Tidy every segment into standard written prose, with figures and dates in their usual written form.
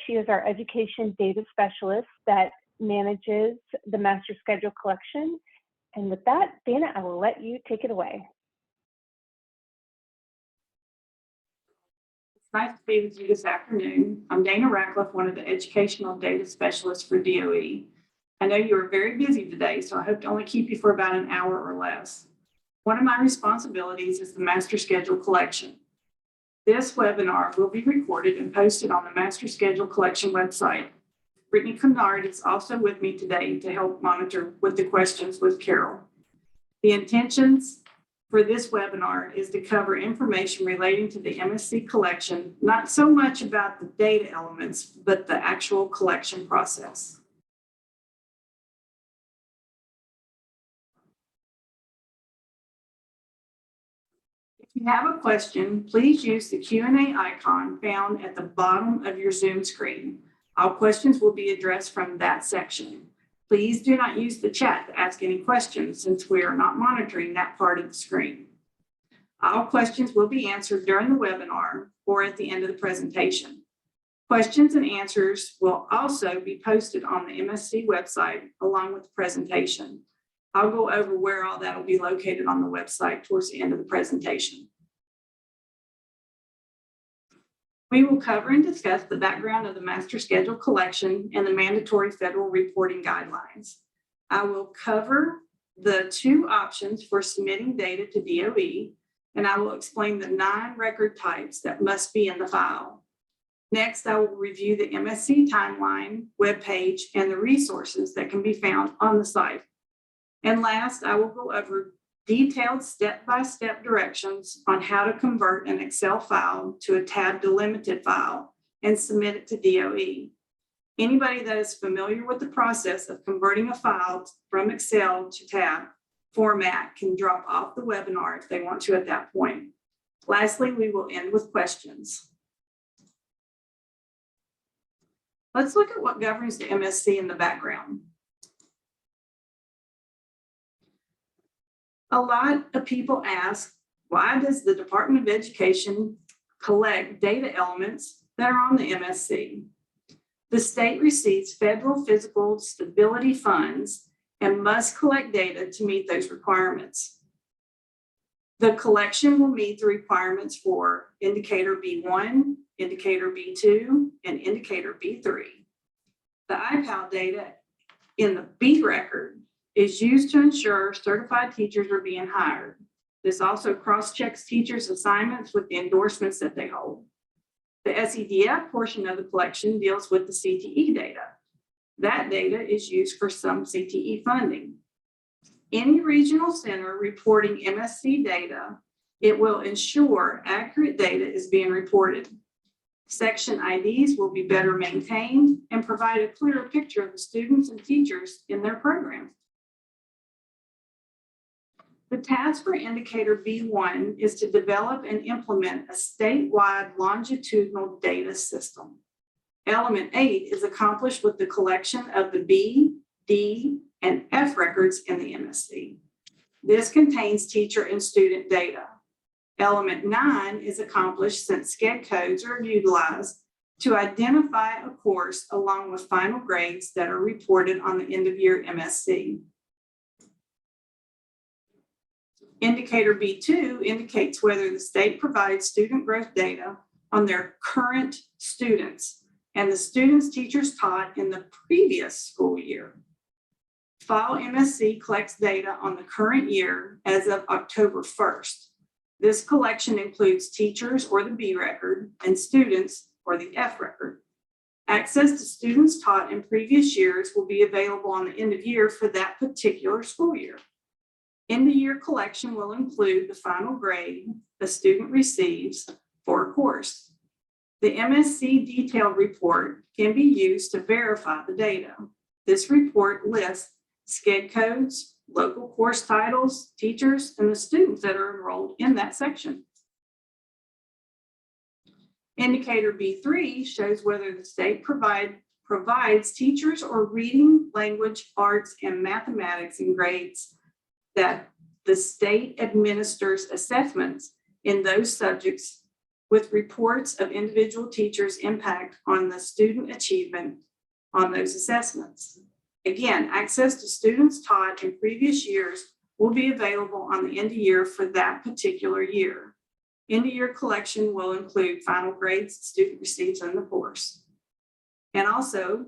She is our education data specialist that manages the master schedule collection. And with that, Dana, I will let you take it away. It's nice to be with you this afternoon. I'm Dana Ratcliffe, one of the educational data specialists for DOE. I know you are very busy today, so I hope to only keep you for about an hour or less. One of my responsibilities is the master schedule collection. This webinar will be recorded and posted on the master schedule collection website. Brittany Kennard is also with me today to help monitor with the questions with Carol. The intentions for this webinar is to cover information relating to the MSC collection, not so much about the data elements, but the actual collection process. If you have a question, please use the Q&A icon found at the bottom of your Zoom screen. All questions will be addressed from that section. Please do not use the chat to ask any questions since we are not monitoring that part of the screen. All questions will be answered during the webinar or at the end of the presentation. Questions and answers will also be posted on the MSC website along with the presentation. I'll go over where all that will be located on the website towards the end of the presentation. We will cover and discuss the background of the master schedule collection and the mandatory federal reporting guidelines. I will cover the 2 options for submitting data to DOE, and I will explain the 9 record types that must be in the file. Next, I will review the MSC timeline, webpage, and the resources that can be found on the site. And last, I will go over detailed step-by-step directions on how to convert an Excel file to a tab delimited file and submit it to DOE. Anybody that is familiar with the process of converting a file from Excel to tab format can drop off the webinar if they want to at that point. Lastly, we will end with questions. Let's look at what governs the MSC in the background. A lot of people ask, why does the Department of Education collect data elements that are on the MSC? The state receives federal physical stability funds and must collect data to meet those requirements. The collection will meet the requirements for Indicator B1, Indicator B2, and Indicator B3. The IPAL data in the B record is used to ensure certified teachers are being hired. This also cross-checks teachers' assignments with the endorsements that they hold. The SEDF portion of the collection deals with the CTE data. That data is used for some CTE funding. Any regional center reporting MSC data, it will ensure accurate data is being reported. Section IDs will be better maintained and provide a clearer picture of the students and teachers in their program. The task for Indicator B1 is to develop and implement a statewide longitudinal data system. Element 8 is accomplished with the collection of the B, D, and F records in the MSC. This contains teacher and student data. Element 9 is accomplished since SCED codes are utilized to identify a course along with final grades that are reported on the end-of-year MSC. Indicator B2 indicates whether the state provides student growth data on their current students and the students teachers taught in the previous school year. Fall MSC collects data on the current year as of October 1st. This collection includes teachers or the B record and students or the F record. Access to students taught in previous years will be available on the end of year for that particular school year. End-of-year collection will include the final grade a student receives for a course. The MSC detailed report can be used to verify the data. This report lists SCED codes, local course titles, teachers, and the students that are enrolled in that section. Indicator B3 shows whether the state provides teachers or reading, language, arts, and mathematics and grades that the state administers assessments in those subjects with reports of individual teachers' impact on the student achievement on those assessments. Again, access to students taught in previous years will be available on the end of year for that particular year. End of year collection will include final grades student receives in the course. And also,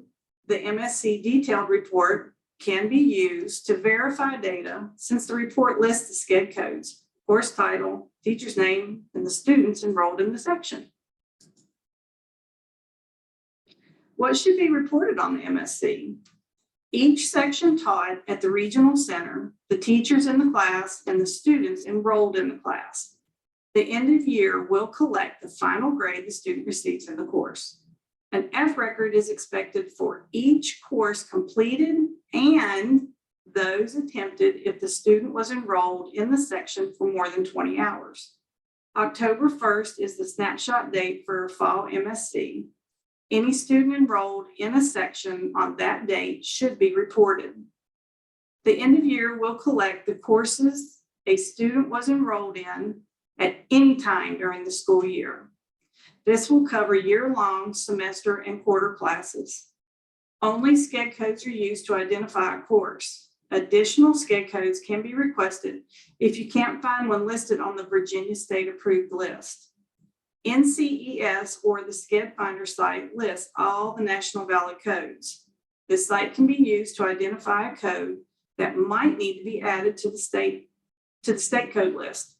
the MSC detailed report can be used to verify data since the report lists the SCED codes, course title, teacher's name, and the students enrolled in the section. What should be reported on the MSC? Each section taught at the regional center, the teachers in the class, and the students enrolled in the class. The end of year will collect the final grade the student receives in the course. An F record is expected for each course completed and those attempted if the student was enrolled in the section for more than 20 hours. October 1st is the snapshot date for fall MSC. Any student enrolled in a section on that date should be reported. The end of year will collect the courses a student was enrolled in at any time during the school year. This will cover year-long, semester, and quarter classes. Only SCED codes are used to identify a course. Additional SCED codes can be requested if you can't find one listed on the Virginia State approved list. NCES or the SCED Finder site lists all the national valid codes. This site can be used to identify a code that might need to be added to the state code list.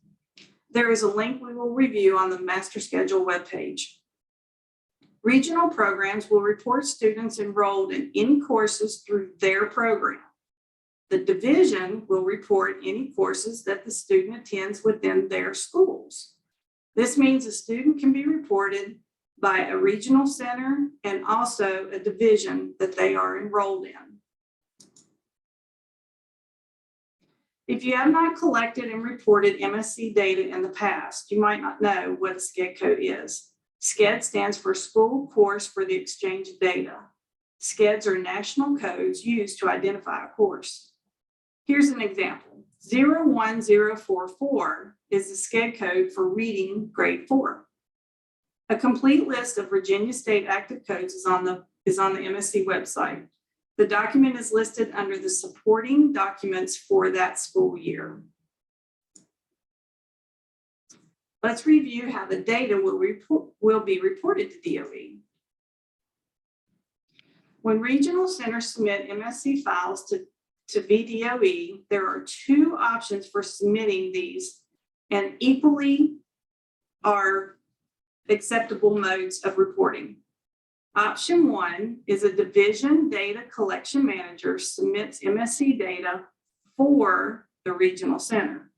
There is a link we will review on the master schedule webpage. Regional programs will report students enrolled in any courses through their program. The division will report any courses that the student attends within their schools. This means a student can be reported by a regional center and also a division that they are enrolled in. If you have not collected and reported MSC data in the past, you might not know what a SCED code is. SCED stands for School Course for the Exchange of Data. SCEDs are national codes used to identify a course. Here's an example. 01044 is the SCED code for reading grade 4. A complete list of Virginia State active codes is on the MSC website. The document is listed under the supporting documents for that school year. Let's review how the data will be reported to DOE. When regional centers submit MSC files to VDOE, there are two options for submitting these, and equally are acceptable modes of reporting. Option 1 is a division data collection manager submits MSC data for the regional center.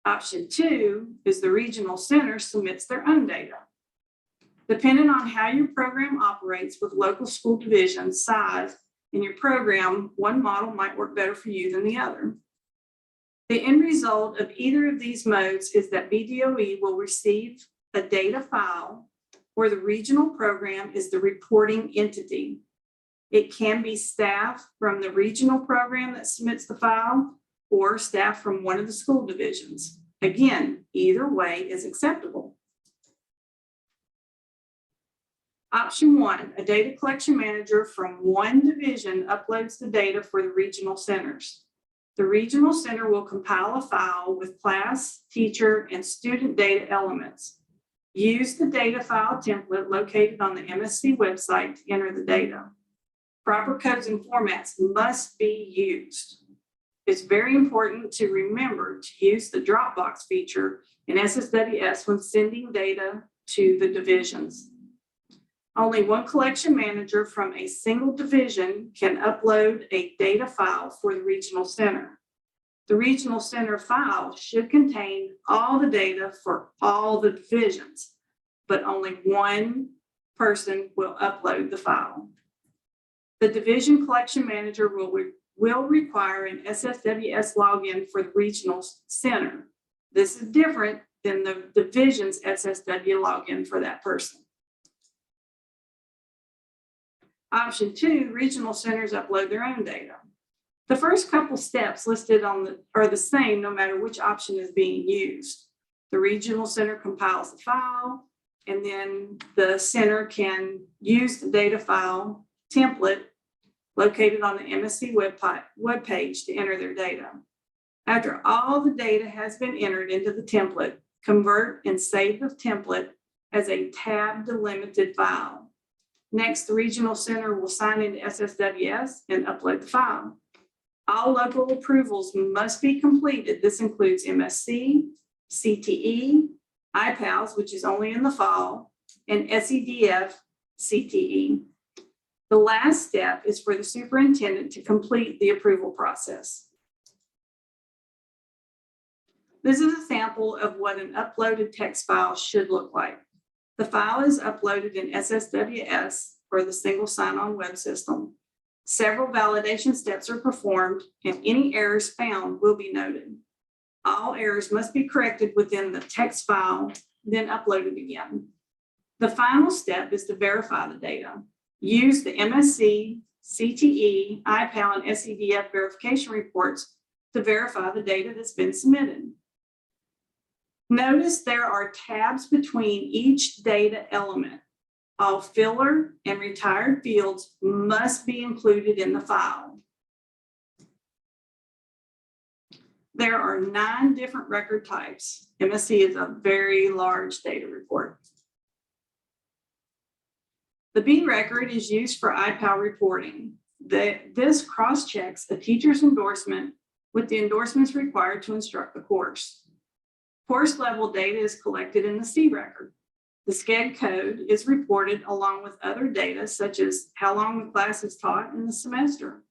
Option 2 is the regional center submits their own data. Depending on how your program operates with local school division size in your program, one model might work better for you than the other. The end result of either of these modes is that VDOE will receive a data file where the regional program is the reporting entity. It can be staff from the regional program that submits the file or staff from one of the school divisions. Again, either way is acceptable. Option 1, a data collection manager from one division uploads the data for the regional centers. The regional center will compile a file with class, teacher, and student data elements. Use the data file template located on the MSC website to enter the data. Proper codes and formats must be used. It's very important to remember to use the Dropbox feature in SSWS when sending data to the divisions. Only one collection manager from a single division can upload a data file for the regional center. The regional center file should contain all the data for all the divisions, but only one person will upload the file. The division collection manager will require an SSWS login for the regional center. This is different than the division's SSW login for that person. Option 2, regional centers upload their own data. The first couple steps listed are the same no matter which option is being used. The regional center compiles the file, and then the center can use the data file template located on the MSC webpage to enter their data. After all the data has been entered into the template, convert and save the template as a tab delimited file. Next, the regional center will sign into SSWS and upload the file. All local approvals must be completed. This includes MSC, CTE, IPALS, which is only in the file, and SEDF CTE. The last step is for the superintendent to complete the approval process. This is a sample of what an uploaded text file should look like. The file is uploaded in SSWS for the single sign-on web system. Several validation steps are performed, and any errors found will be noted. All errors must be corrected within the text file, then uploaded again. The final step is to verify the data. Use the MSC, CTE, IPAL, and SEDF verification reports to verify the data that's been submitted. Notice there are tabs between each data element. All filler and retired fields must be included in the file. There are 9 different record types. MSC is a very large data report. The B record is used for IPAL reporting. This cross-checks a teacher's endorsement with the endorsements required to instruct the course. Course level data is collected in the C record. The SCED code is reported along with other data such as how long the class is taught in the semester.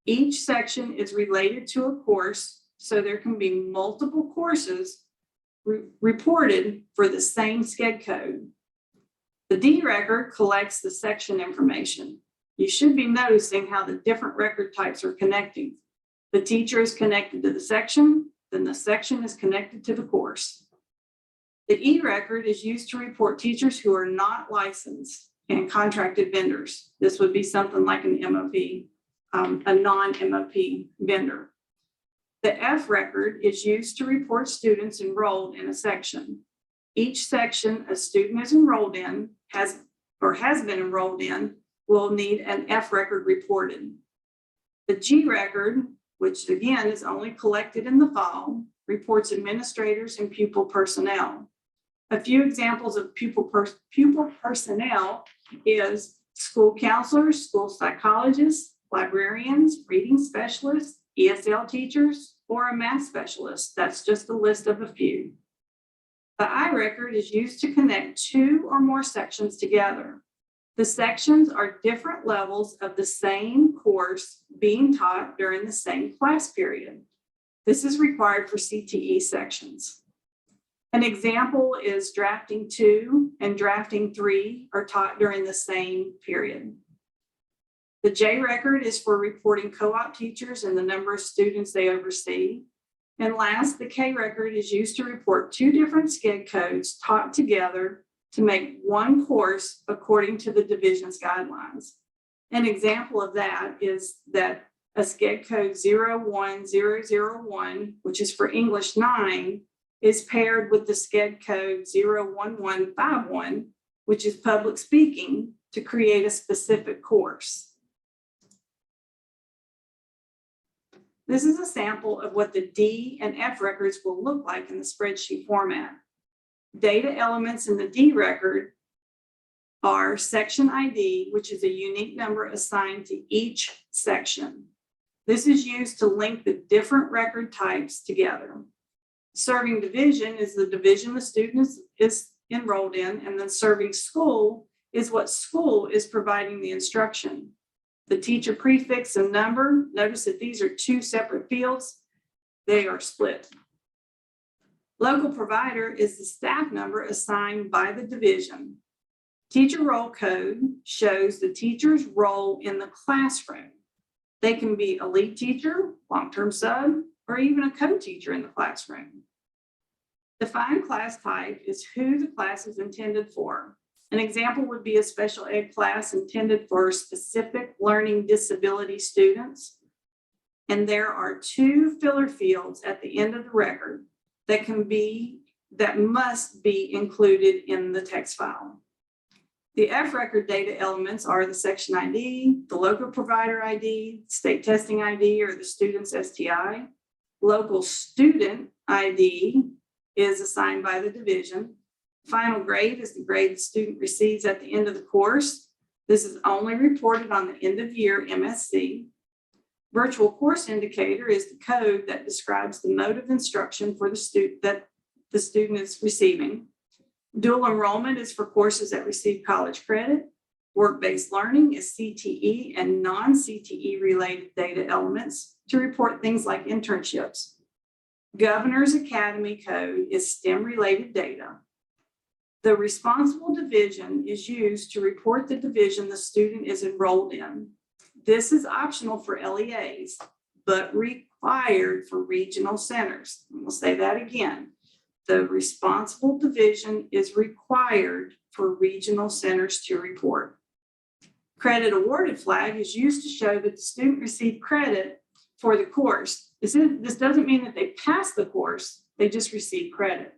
Each section is related to a course, so there can be multiple courses reported for the same SCED code. The D record collects the section information. You should be noticing how the different record types are connecting. The teacher is connected to the section, then the section is connected to the course. The E record is used to report teachers who are not licensed and contracted vendors. This would be something like an MOP, a non-MOP vendor. The F record is used to report students enrolled in a section. Each section a student is enrolled in has been enrolled in will need an F record reported. The G record, which again is only collected in the file, reports administrators and pupil personnel. A few examples of pupil personnel is school counselors, school psychologists, librarians, reading specialists, ESL teachers, or a math specialist. That's just a list of a few. The I record is used to connect 2 or more sections together. The sections are different levels of the same course being taught during the same class period. This is required for CTE sections. An example is drafting 2 and drafting 3 are taught during the same period. The J record is for reporting co-op teachers and the number of students they oversee. And last, the K record is used to report 2 different SCED codes taught together to make one course according to the division's guidelines. An example of that is that a SCED code 01001, which is for English 9, is paired with the SCED code 01151, which is public speaking, to create a specific course. This is a sample of what the D and F records will look like in the spreadsheet format. Data elements in the D record are section ID, which is a unique number assigned to each section. This is used to link the different record types together. Serving division is the division the student is enrolled in, and then serving school is what school is providing the instruction. The teacher prefix and number, notice that these are 2 separate fields. They are split. Local provider is the staff number assigned by the division. Teacher roll code shows the teacher's role in the classroom. They can be a lead teacher, long-term sub, or even a co-teacher in the classroom. Defined class type is who the class is intended for. An example would be a special ed class intended for specific learning disability students. And there are 2 filler fields at the end of the record that can be that must be included in the text file. The F record data elements are the section ID, the local provider ID, state testing ID, or the student's STI. Local student ID is assigned by the division. Final grade is the grade the student receives at the end of the course. This is only reported on the end of year MSC. Virtual course indicator is the code that describes the mode of instruction for the student that the student is receiving. Dual enrollment is for courses that receive college credit. Work-based learning is CTE and non-CTE related data elements to report things like internships. Governor's Academy code is STEM related data. The responsible division is used to report the division the student is enrolled in. This is optional for LEAs, but required for regional centers. And we'll say that again. The responsible division is required for regional centers to report. Credit awarded flag is used to show that the student received credit for the course. This doesn't mean that they passed the course, they just received credit.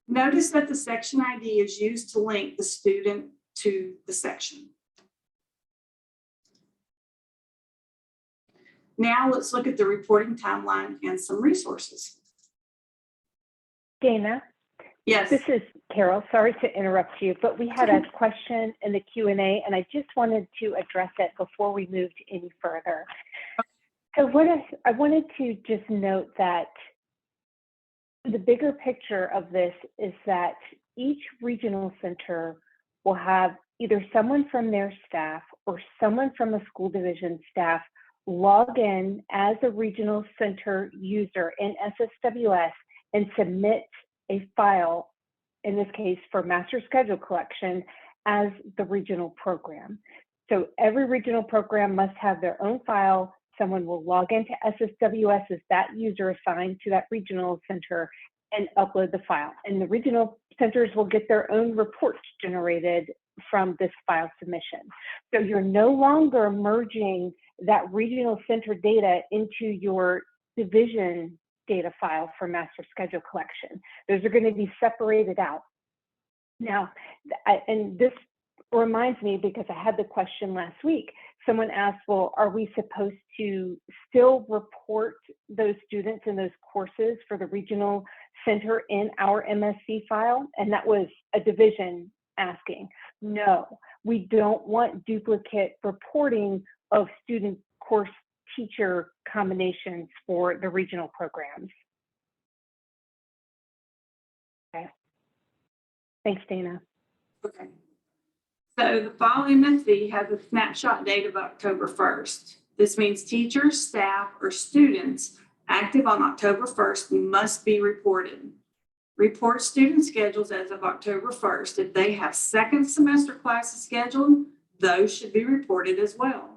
Notice that the section ID is used to link the student to the section. Now let's look at the reporting timeline and some resources. Dana, Yes. this is Carol. Sorry to interrupt you, but we had a question in the Q&A, and I just wanted to address it before we moved any further. So I wanted to just note that the bigger picture of this is that each regional center will have either someone from their staff or someone from a school division staff log in as a regional center user in SSWS and submit a file, in this case for master schedule collection, as the regional program. So every regional program must have their own file. Someone will log into SSWS as that user assigned to that regional center and upload the file. And the regional centers will get their own reports generated from this file submission. So you're no longer merging that regional center data into your division data file for master schedule collection. Those are going to be separated out. Now, and this reminds me, because I had the question last week, someone asked, well, are we supposed to still report those students in those courses for the regional center in our MSC file? And that was a division asking. No, we don't want duplicate reporting of student course teacher combinations for the regional programs. Okay. Thanks, Dana. Okay. So the fall MSC has a snapshot date of October 1st. This means teachers, staff, or students active on October 1st must be reported. Report student schedules as of October 1st. If they have second semester classes scheduled, those should be reported as well.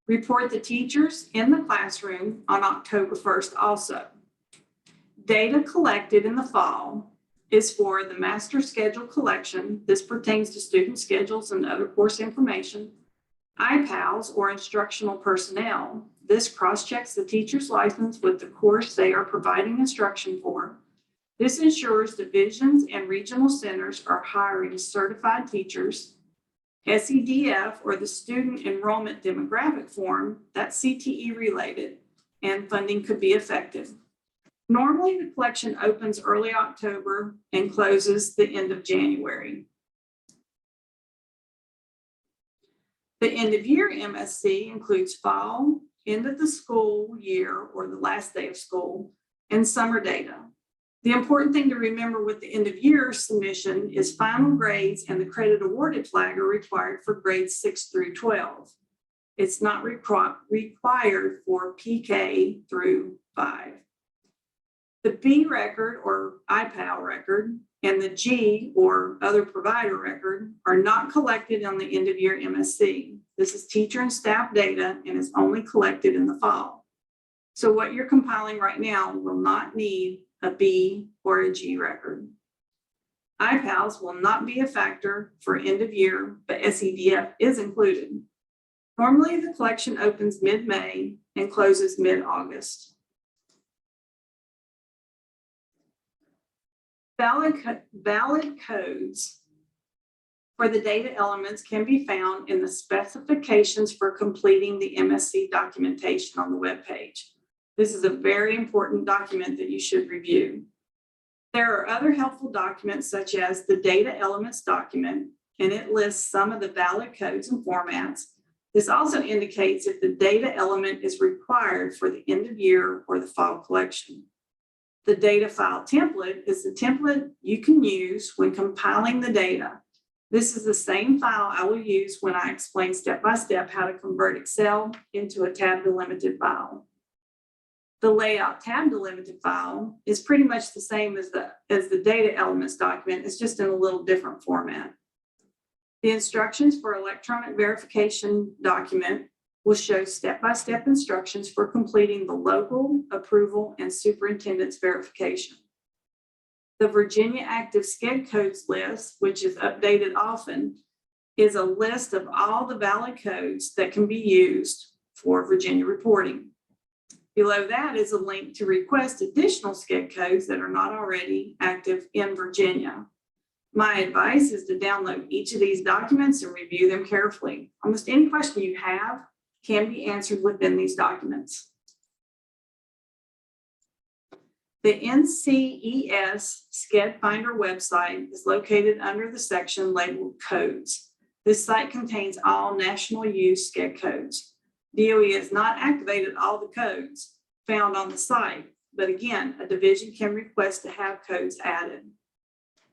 Report the teachers in the classroom on October 1st also. Data collected in the fall is for the master schedule collection. This pertains to student schedules and other course information. IPALs, or instructional personnel. This cross-checks the teacher's license with the course they are providing instruction for. This ensures divisions and regional centers are hiring certified teachers. SEDF, or the student enrollment demographic form, that's CTE related, and funding could be affected. Normally, the collection opens early October and closes the end of January. The end of year MSC includes fall, end of the school year, or the last day of school, and summer data. The important thing to remember with the end of year submission is final grades and the credit awarded flag are required for grades 6 through 12. It's not required for PK through 5. The B record, or IPAL record, and the G, or other provider record, are not collected on the end of year MSC. This is teacher and staff data and is only collected in the fall. So what you're compiling right now will not need a B or a G record. IPALs will not be a factor for end of year, but SEDF is included. Normally, the collection opens mid-May and closes mid-August. Valid codes for the data elements can be found in the specifications for completing the MSC documentation on the webpage. This is a very important document that you should review. There are other helpful documents such as the data elements document, and it lists some of the valid codes and formats. This also indicates if the data element is required for the end of year or the file collection. The data file template is the template you can use when compiling the data. This is the same file I will use when I explain step-by-step how to convert Excel into a tab delimited file. The layout tab delimited file is pretty much the same as the data elements document. It's just in a little different format. The instructions for electronic verification document will show step-by-step instructions for completing the local, approval, and superintendent's verification. The Virginia Active SCED codes list, which is updated often, is a list of all the valid codes that can be used for Virginia reporting. Below that is a link to request additional SCED codes that are not already active in Virginia. My advice is to download each of these documents and review them carefully. Almost any question you have can be answered within these documents. The NCES SCED Finder website is located under the section labeled Codes. This site contains all national use SCED codes. DOE has not activated all the codes found on the site, but again, a division can request to have codes added.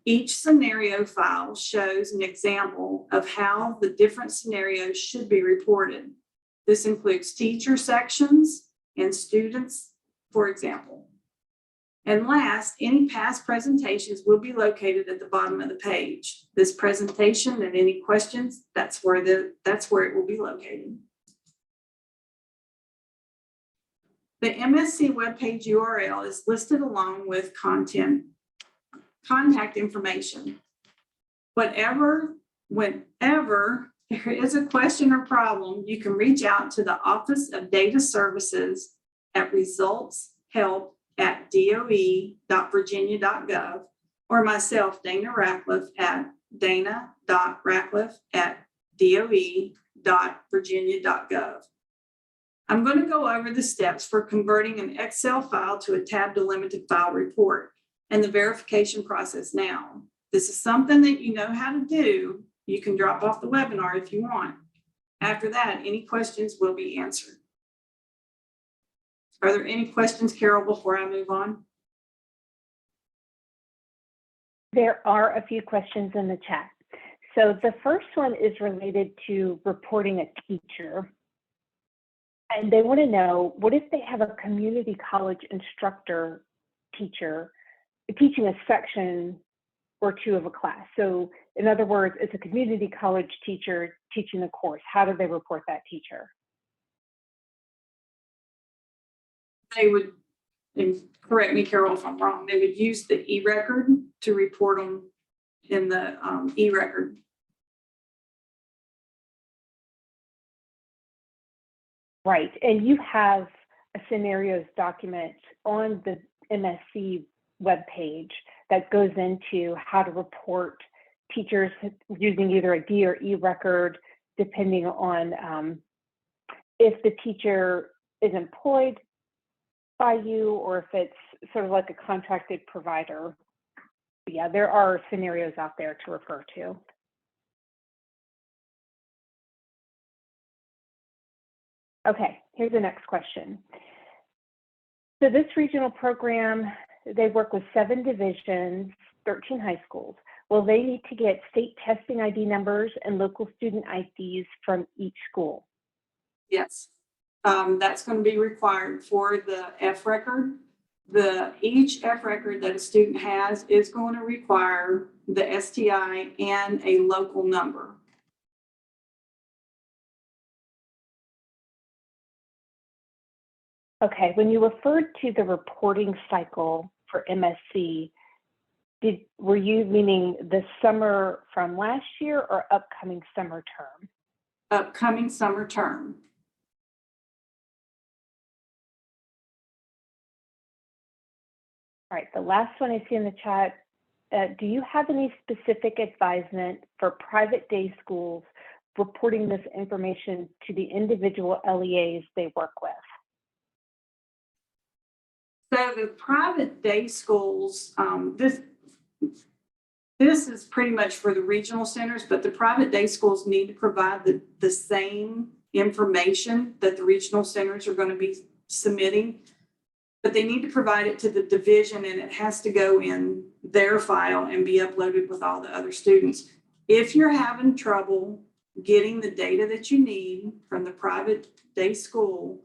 Each scenario file shows an example of how the different scenarios should be reported. This includes teacher sections and students, for example. And last, any past presentations will be located at the bottom of the page. This presentation and any questions, that's where it will be located. The MSC webpage URL is listed along with contact information. Whenever there is a question or problem, you can reach out to the Office of Data Services at resultshelp@doe.virginia.gov or myself, Dana Ratcliffe, at dana.ratcliffe@doe.virginia.gov. I'm going to go over the steps for converting an Excel file to a tab delimited file report and the verification process now. This is something that you know how to do. You can drop off the webinar if you want. After that, any questions will be answered. Are there any questions, Carol, before I move on? There are a few questions in the chat. So the first one is related to reporting a teacher. And they want to know, what if they have a community college instructor teacher teaching a section or two of a class? So in other words, it's a community college teacher teaching a course. How do they report that teacher? They would, and correct me, Carol, if I'm wrong, they would use the e-record to report them in the e-record. Right, and you have a scenarios document on the MSC webpage that goes into how to report teachers using either a D or E record, depending on if the teacher is employed by you or if it's sort of like a contracted provider. But yeah, there are scenarios out there to refer to. Okay, here's the next question. So this regional program, they work with 7 divisions, 13 high schools. Will they need to get state testing ID numbers and local student IDs from each school? Yes, that's going to be required for the F record. Each F record that a student has is going to require the STI and a local number. Okay, when you referred to the reporting cycle for MSC, were you meaning the summer from last year or upcoming summer term? Upcoming summer term. All right, the last one I see in the chat do you have any specific advisement for private day schools reporting this information to the individual LEAs they work with? So the private day schools, this is pretty much for the regional centers, but the private day schools need to provide the same information that the regional centers are going to be submitting, but they need to provide it to the division, and it has to go in their file and be uploaded with all the other students. If you're having trouble getting the data that you need from the private day school,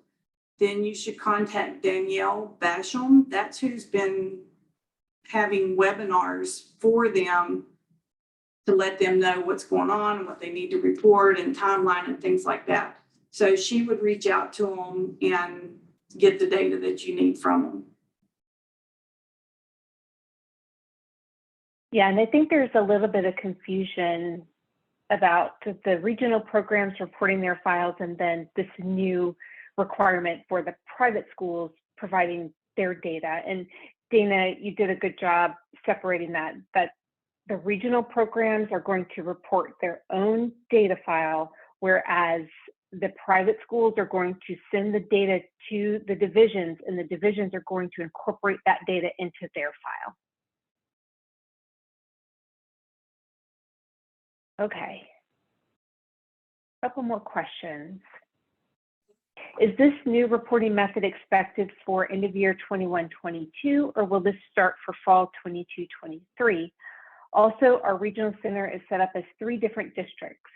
then you should contact Danielle Basham. That's who's been having webinars for them to let them know what's going on and what they need to report and timeline and things like that. So she would reach out to them and get the data that you need from them. Yeah, and I think there's a little bit of confusion about the regional programs reporting their files and then this new requirement for the private schools providing their data. And Dana, you did a good job separating that the regional programs are going to report their own data file, whereas the private schools are going to send the data to the divisions, and the divisions are going to incorporate that data into their file. Okay. A couple more questions. Is this new reporting method expected for end of year 21-22, or will this start for fall 22-23? Also, our regional center is set up as 3 different districts.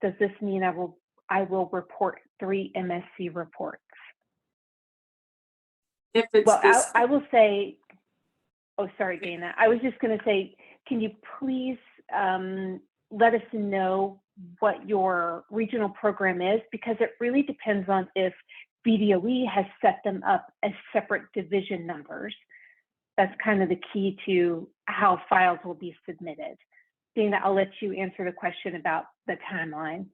Does this mean I will report 3 MSC reports? If it's well, I will say, oh, sorry, Dana. I was just going to say, can you please let us know what your regional program is, because it really depends on if VDOE has set them up as separate division numbers. That's kind of the key to how files will be submitted. Dana, I'll let you answer the question about the timeline.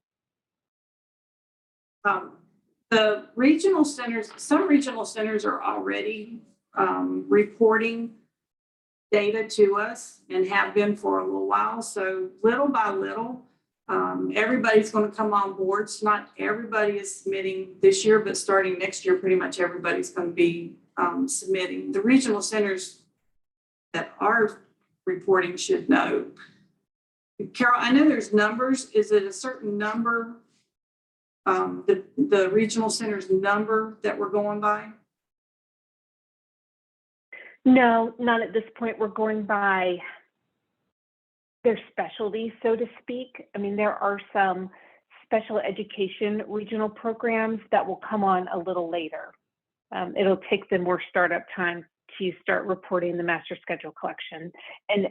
The regional centers, some regional centers are already reporting data to us and have been for a little while. So little by little, everybody's going to come on board. So not everybody is submitting this year, but starting next year, pretty much everybody's going to be submitting. The regional centers that are reporting should know. Carol, I know there's numbers. Is it a certain number, the regional centers number that we're going by? No, not at this point. We're going by their specialty, so to speak. I mean, there are some special education regional programs that will come on a little later. It'll take them more startup time to start reporting the master schedule collection. And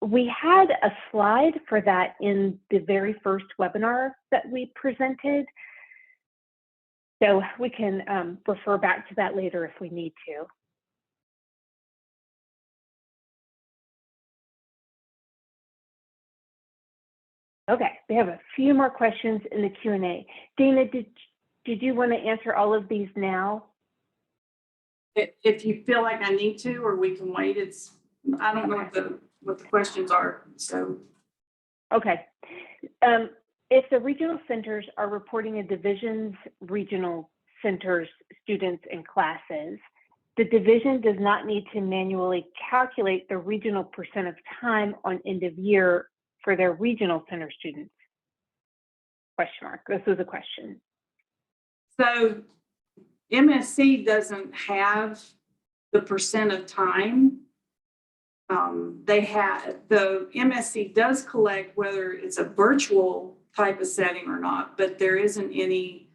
we had a slide for that in the very first webinar that we presented. So we can refer back to that later if we need to. Okay, we have a few more questions in the Q&A. Dana, did you want to answer all of these now? If you feel like I need to, or we can wait, I don't know what the questions are, so. Okay. If the regional centers are reporting a division's regional centers, students, and classes, the division does not need to manually calculate the regional percent of time on end of year for their regional center students? Question mark. This was a question. So MSC doesn't have the percent of time. They have, the MSC does collect whether it's a virtual type of setting or not, but there isn't any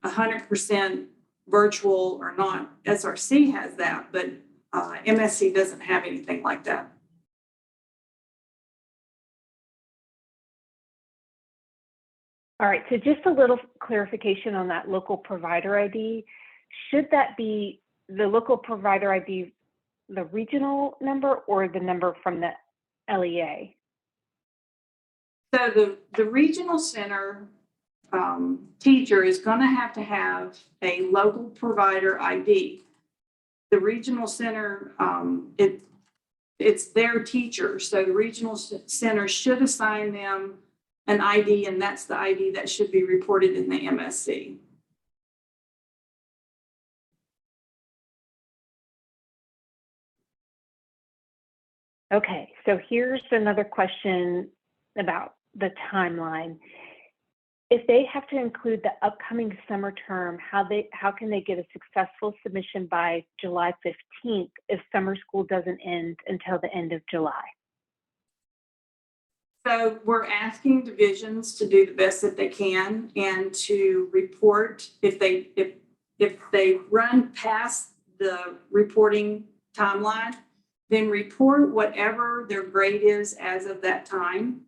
100% virtual or not. SRC has that, but MSC doesn't have anything like that. All right, so just a little clarification on that local provider ID. Should that be the local provider ID, the regional number, or the number from the LEA? So the regional center teacher is going to have a local provider ID. The regional center, it's their teacher. So the regional center should assign them an ID, and that's the ID that should be reported in the MSC. Okay, so here's another question about the timeline. If they have to include the upcoming summer term, how can they get a successful submission by July 15th if summer school doesn't end until the end of July? So we're asking divisions to do the best that they can and to report if they run past the reporting timeline, then report whatever their grade is as of that time.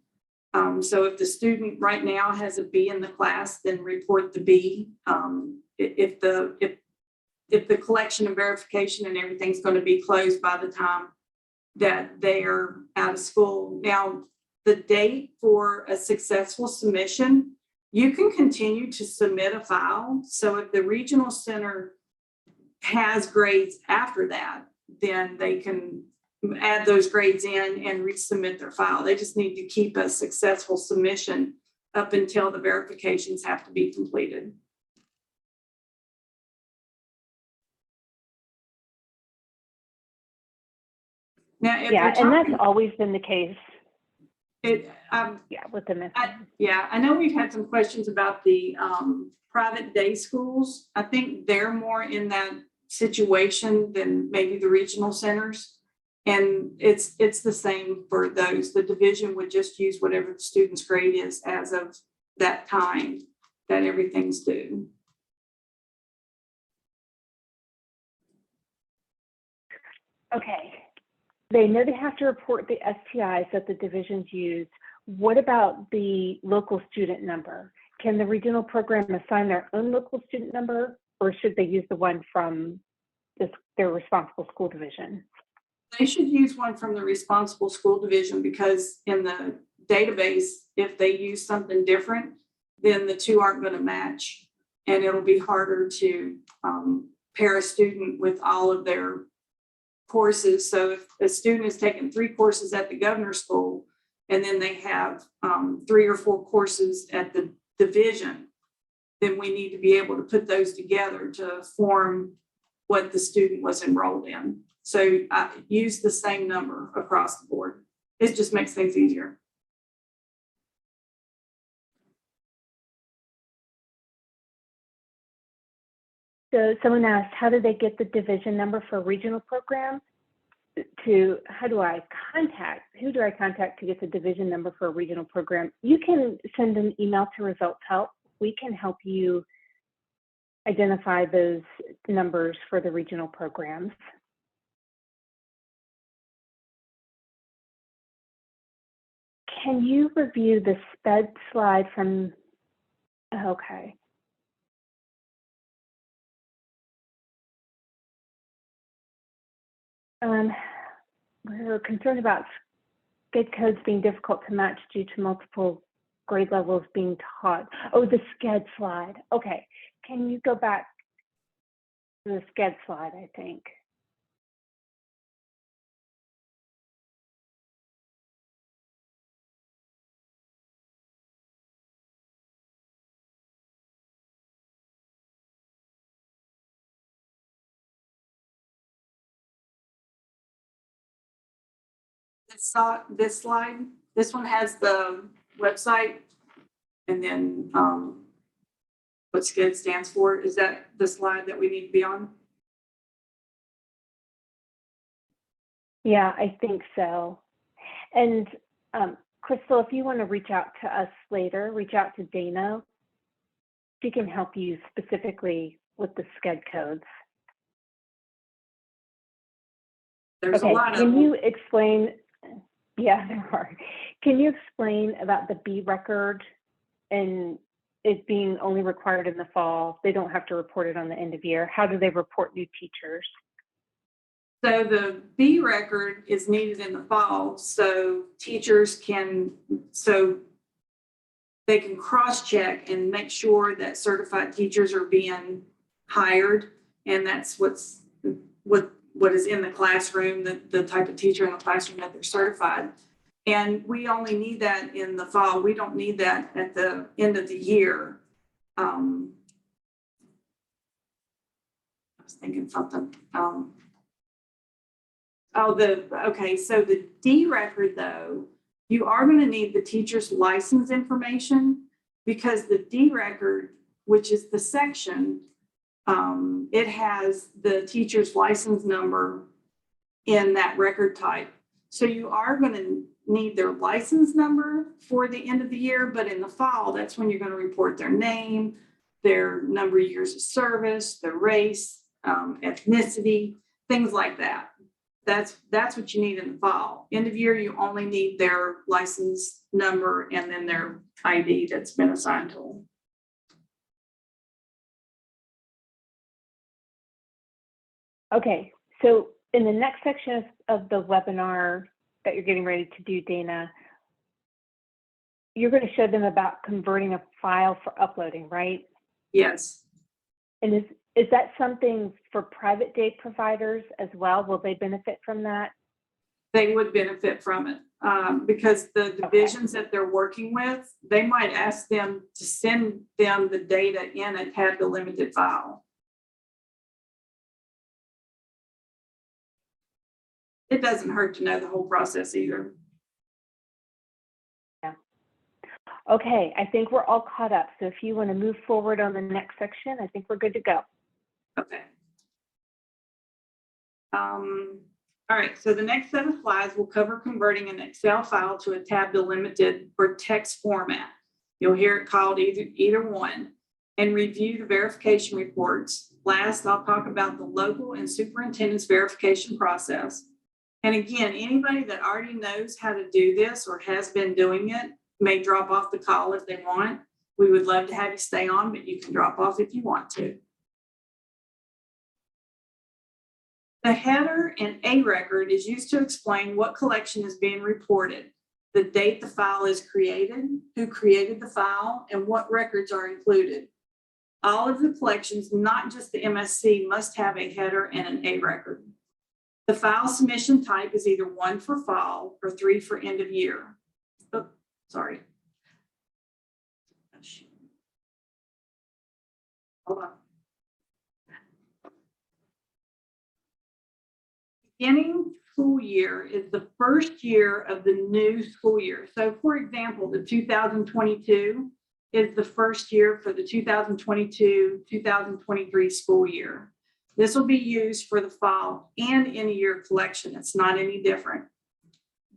So if the student right now has a B in the class, then report the B. If the collection and verification and everything's going to be closed by the time that they are out of school. Now, the date for a successful submission, you can continue to submit a file. So if the regional center has grades after that, then they can add those grades in and resubmit their file. They just need to keep a successful submission up until the verifications have to be completed. Now, yeah, and that's always been the case. Yeah, with the method. I know we've had some questions about the private day schools. I think they're more in that situation than maybe the regional centers. And it's the same for those. The division would just use whatever the student's grade is as of that time that everything's due. Okay. They know they have to report the STIs that the divisions use. What about the local student number? Can the regional program assign their own local student number, or should they use the one from their responsible school division? They should use one from the responsible school division, because in the database, if they use something different, then the two aren't going to match, and it'll be harder to pair a student with all of their courses. So if a student is taking 3 courses at the governor's school, and then they have 3 or 4 courses at the division, then we need to be able to put those together to form what the student was enrolled in. So I use the same number across the board. It just makes things easier. So someone asked, how do they get the division number for a regional program? Who do I contact to get the division number for a regional program? You can send an email to Results Help. We can help you identify those numbers for the regional programs. Can you review the SPED slide from, okay. We're concerned about SCED codes being difficult to match due to multiple grade levels being taught. Oh, the SCED slide. Okay, can you go back to the SCED slide, I think? This slide, this one has the website, and then what SCED stands for. Is that the slide that we need to be on? Yeah, I think so. And Crystal, if you want to reach out to us later, reach out to Dana. She can help you specifically with the SCED codes. There's a lot of them. Can you explain? Yeah, there are. Can you explain about the B record and it being only required in the fall? They don't have to report it on the end of year. How do they report new teachers? So the B record is needed in the fall, so teachers can, they can cross-check and make sure that certified teachers are being hired, and that's what what is in the classroom, the type of teacher in the classroom that they're certified. And we only need that in the fall. We don't need that at the end of the year. I was thinking something. Okay, so the D record though, you are going to need the teacher's license information, because the D record, which is the section, it has the teacher's license number in that record type. So you are going to need their license number for the end of the year, but in the fall, that's when you're going to report their name, their number of years of service, their race, ethnicity, things like that. That's what you need in the fall. End of year, you only need their license number and then their ID that's been assigned to them. Okay, so in the next section of the webinar that you're getting ready to do, Dana, you're going to show them about converting a file for uploading, right? Yes. And is that something for private day providers as well? Will they benefit from that? They would benefit from it because the divisions that they're working with, they might ask them to send them the data in a tab delimited file. It doesn't hurt to know the whole process either. Yeah. Okay, I think we're all caught up. So if you want to move forward on the next section, I think we're good to go. Okay. All right, so the next set of slides will cover converting an Excel file to a tab delimited or text format. You'll hear it called either one, and review the verification reports. Last, I'll talk about the local and superintendent's verification process. And again, anybody that already knows how to do this or has been doing it may drop off the call if they want. We would love to have you stay on, but you can drop off if you want to. The header and A record is used to explain what collection is being reported, the date the file is created, who created the file, and what records are included. All of the collections, not just the MSC, must have a header and an A record. The file submission type is either 1 for fall or 3 for end of year. Oh, sorry. Hold on. Beginning school year is the first year of the new school year. So for example, the 2022 is the first year for the 2022-2023 school year. This will be used for the fall and end of year collection. It's not any different.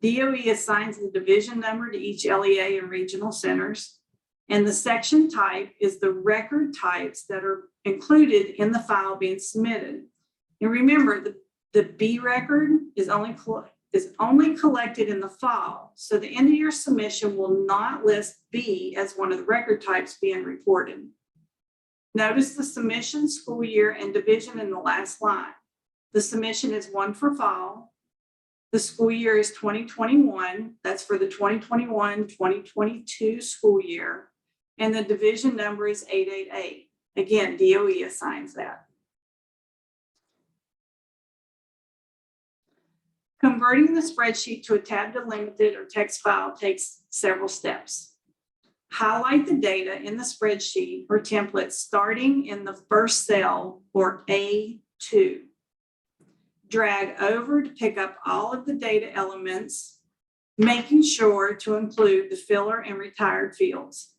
DOE assigns the division number to each LEA and regional centers. And the section type is the record types that are included in the file being submitted. And remember, the B record is only collected in the fall. So the end of year submission will not list B as one of the record types being reported. Notice the submission, school year, and division in the last line. The submission is 1 for fall. The school year is 2021. That's for the 2021-2022 school year. And the division number is 888. Again, DOE assigns that. Converting the spreadsheet to a tab delimited or text file takes several steps. Highlight the data in the spreadsheet or template starting in the first cell or A2. Drag over to pick up all of the data elements, making sure to include the filler and retired fields.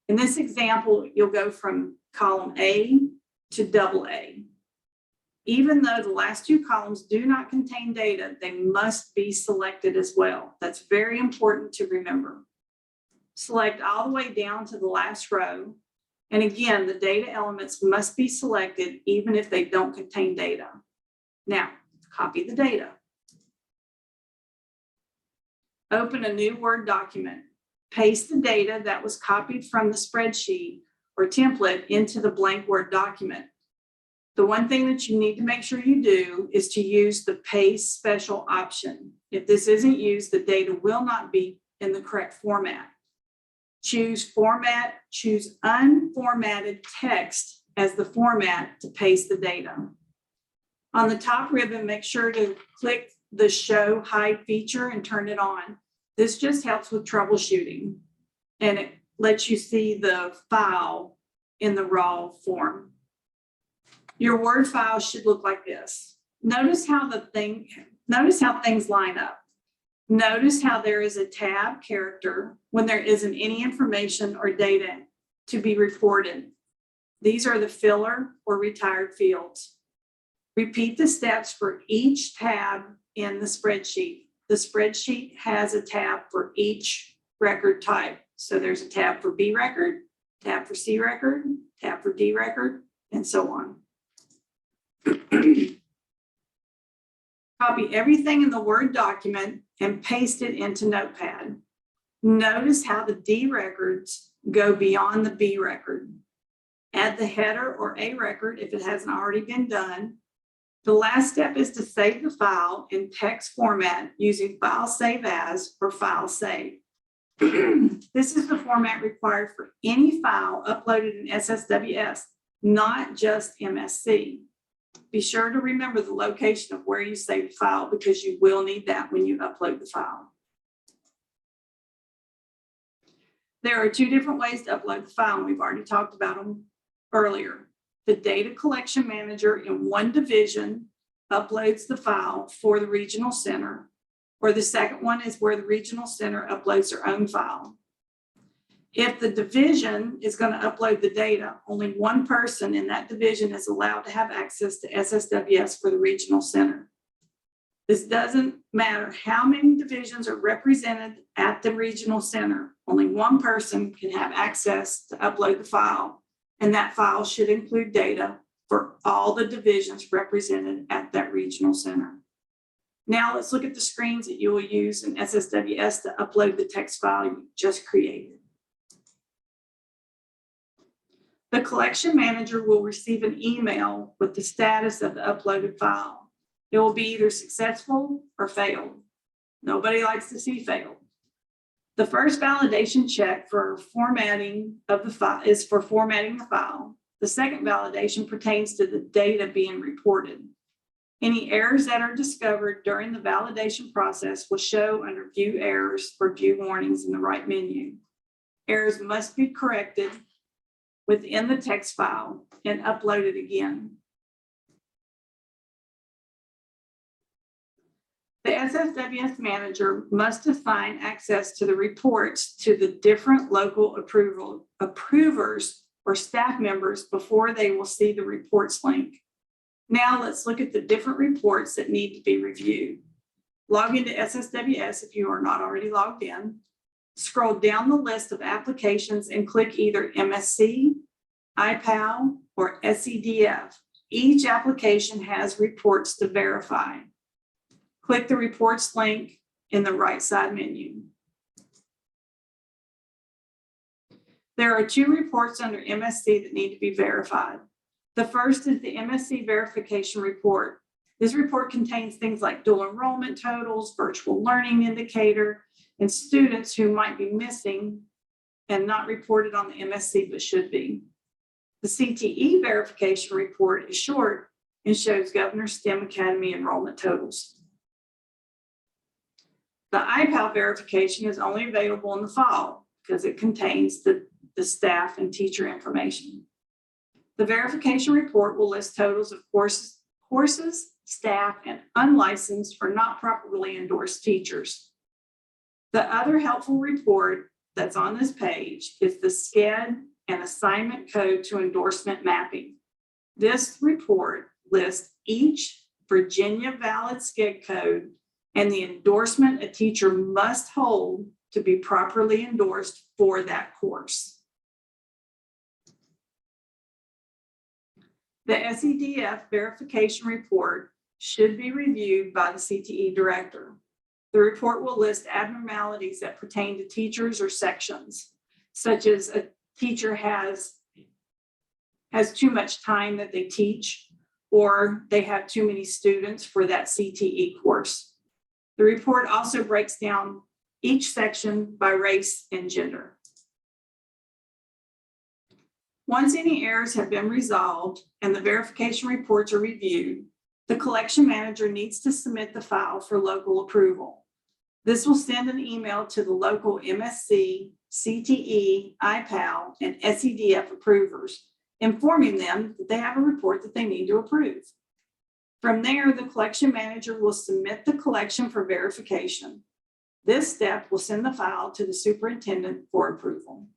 In this example, you'll go from column A to double A. Even though the last 2 columns do not contain data, they must be selected as well. That's very important to remember. Select all the way down to the last row. And again, the data elements must be selected even if they don't contain data. Now, copy the data. Open a new Word document. Paste the data that was copied from the spreadsheet or template into the blank Word document. The one thing that you need to make sure you do is to use the paste special option. If this isn't used, the data will not be in the correct format. Choose format, choose unformatted text as the format to paste the data. On the top ribbon, make sure to click the Show Hide feature and turn it on. This just helps with troubleshooting, and it lets you see the file in the raw form. Your Word file should look like this. Notice how things line up. Notice how there is a tab character when there isn't any information or data to be reported. These are the filler or retired fields. Repeat the steps for each tab in the spreadsheet. The spreadsheet has a tab for each record type. So there's a tab for B record, tab for C record, tab for D record, and so on. Copy everything in the Word document and paste it into Notepad. Notice how the D records go beyond the B record. Add the header or A record if it hasn't already been done. The last step is to save the file in text format using File Save As or File Save. This is the format required for any file uploaded in SSWS, not just MSC. Be sure to remember the location of where you save the file because you will need that when you upload the file. There are two different ways to upload the file, and we've already talked about them earlier. The data collection manager in one division uploads the file for the regional center, or the second one is where the regional center uploads their own file. If the division is going to upload the data, only one person in that division is allowed to have access to SSWS for the regional center. This doesn't matter how many divisions are represented at the regional center. Only one person can have access to upload the file, and that file should include data for all the divisions represented at that regional center. Now let's look at the screens that you will use in SSWS to upload the text file you just created. The collection manager will receive an email with the status of the uploaded file. It will be either successful or failed. Nobody likes to see failed. The first validation check for formatting of the file is for formatting the file. The second validation pertains to the data being reported. Any errors that are discovered during the validation process will show under View Errors or View Warnings in the right menu. Errors must be corrected within the text file and uploaded again. The SSWS manager must assign access to the reports to the different local approvers or staff members before they will see the reports link. Now let's look at the different reports that need to be reviewed. Log into SSWS if you are not already logged in. Scroll down the list of applications and click either MSC, IPAL, or SEDF. Each application has reports to verify. Click the reports link in the right side menu. There are two reports under MSC that need to be verified. The first is the MSC verification report. This report contains things like dual enrollment totals, virtual learning indicator, and students who might be missing and not reported on the MSC but should be. The CTE verification report is short and shows Governor STEM Academy enrollment totals. The IPAL verification is only available in the file because it contains the staff and teacher information. The verification report will list totals of courses, staff, and unlicensed or not properly endorsed teachers. The other helpful report that's on this page is the SCED and assignment code to endorsement mapping. This report lists each Virginia valid SCED code and the endorsement a teacher must hold to be properly endorsed for that course. The SEDF verification report should be reviewed by the CTE director. The report will list abnormalities that pertain to teachers or sections, such as a teacher has too much time that they teach, or they have too many students for that CTE course. The report also breaks down each section by race and gender. Once any errors have been resolved and the verification reports are reviewed, the collection manager needs to submit the file for local approval. This will send an email to the local MSC, CTE, IPAL, and SEDF approvers, informing them that they have a report that they need to approve. From there, the collection manager will submit the collection for verification. This step will send the file to the superintendent for approval.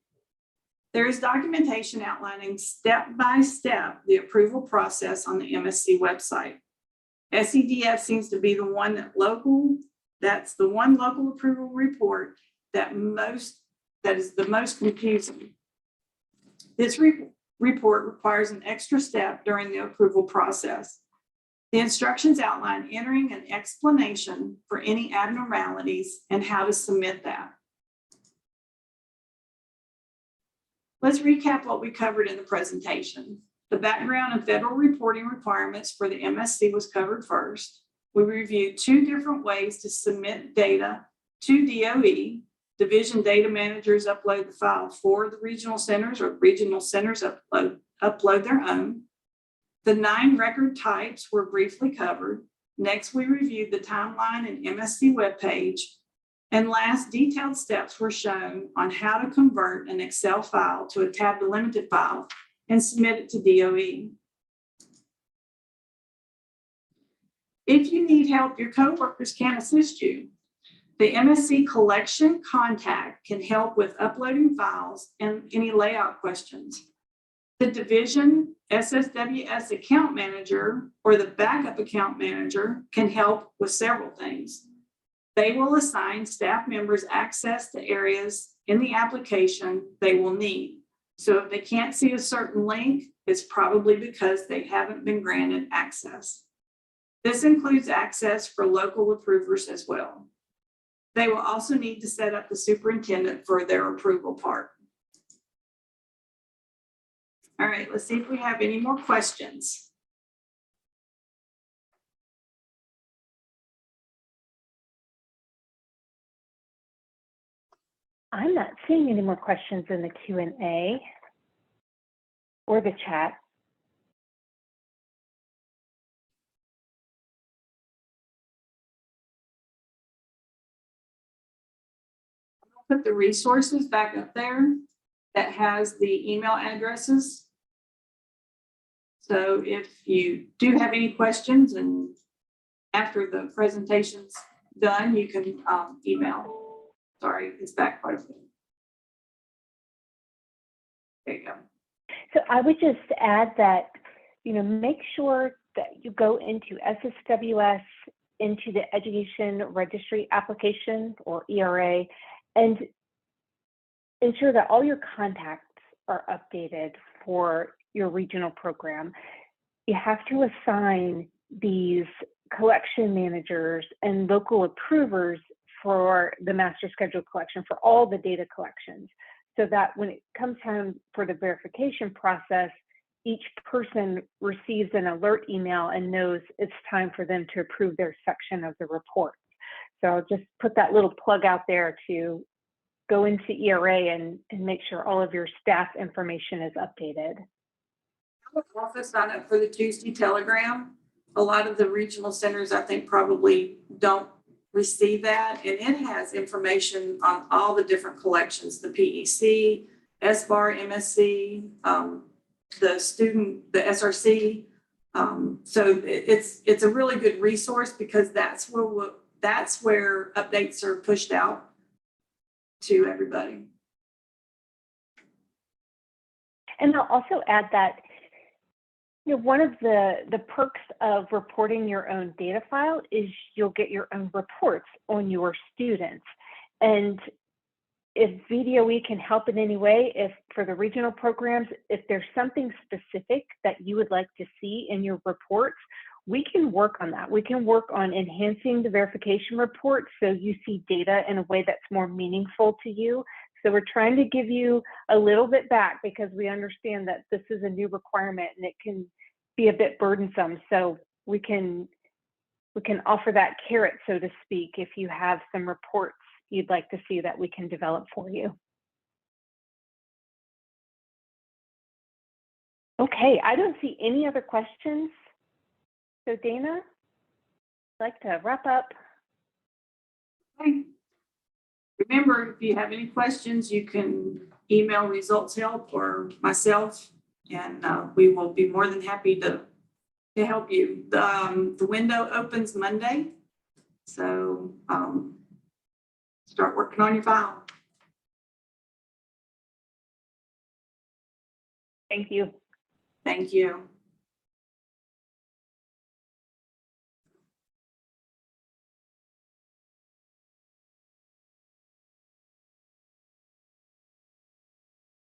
There is documentation outlining step-by-step the approval process on the MSC website. SEDF seems to be the one that's the one local approval report that is the most confusing. This report requires an extra step during the approval process. The instructions outline entering an explanation for any abnormalities and how to submit that. Let's recap what we covered in the presentation. The background and federal reporting requirements for the MSC was covered first. We reviewed two different ways to submit data to DOE. Division data managers upload the file for the regional centers, or regional centers upload their own. The 9 record types were briefly covered. Next, we reviewed the timeline and MSC webpage. And last, detailed steps were shown on how to convert an Excel file to a tab delimited file and submit it to DOE. If you need help, your coworkers can assist you. The MSC collection contact can help with uploading files and any layout questions. The division SSWS account manager or the backup account manager can help with several things. They will assign staff members access to areas in the application they will need. So if they can't see a certain link, it's probably because they haven't been granted access. This includes access for local approvers as well. They will also need to set up the superintendent for their approval part. All right, let's see if we have any more questions. I'm not seeing any more questions in the Q&A or the chat. Put the resources back up there that has the email addresses. So if you do have any questions and after the presentation's done, you can email. Sorry, it's back quite a bit. There you go. So I would just add that, make sure that you go into SSWS, into the Education Registry application or ERA, and ensure that all your contacts are updated for your regional program. You have to assign these collection managers and local approvers for the master schedule collection for all the data collections, so that when it comes time for the verification process, each person receives an alert email and knows it's time for them to approve their section of the report. So I'll just put that little plug out there to go into ERA and make sure all of your staff information is updated. I would also sign up for the Tuesday Telegram. A lot of the regional centers, I think, probably don't receive that. And it has information on all the different collections, the PEC, SBAR, MSC, the SRC. So it's a really good resource because that's where updates are pushed out to everybody. And I'll also add that one of the perks of reporting your own data file is you'll get your own reports on your students. And if VDOE can help in any way, if for the regional programs, if there's something specific that you would like to see in your reports, we can work on that. We can work on enhancing the verification report so you see data in a way that's more meaningful to you. So we're trying to give you a little bit back because we understand that this is a new requirement and it can be a bit burdensome. So we can offer that carrot, so to speak, if you have some reports you'd like to see that we can develop for you. Okay, I don't see any other questions So Dana, I'd like to wrap up. Okay. Remember, if you have any questions, you can email results help or myself, and we will be more than happy to help you. The window opens Monday, so start working on your file. Thank you. Thank you.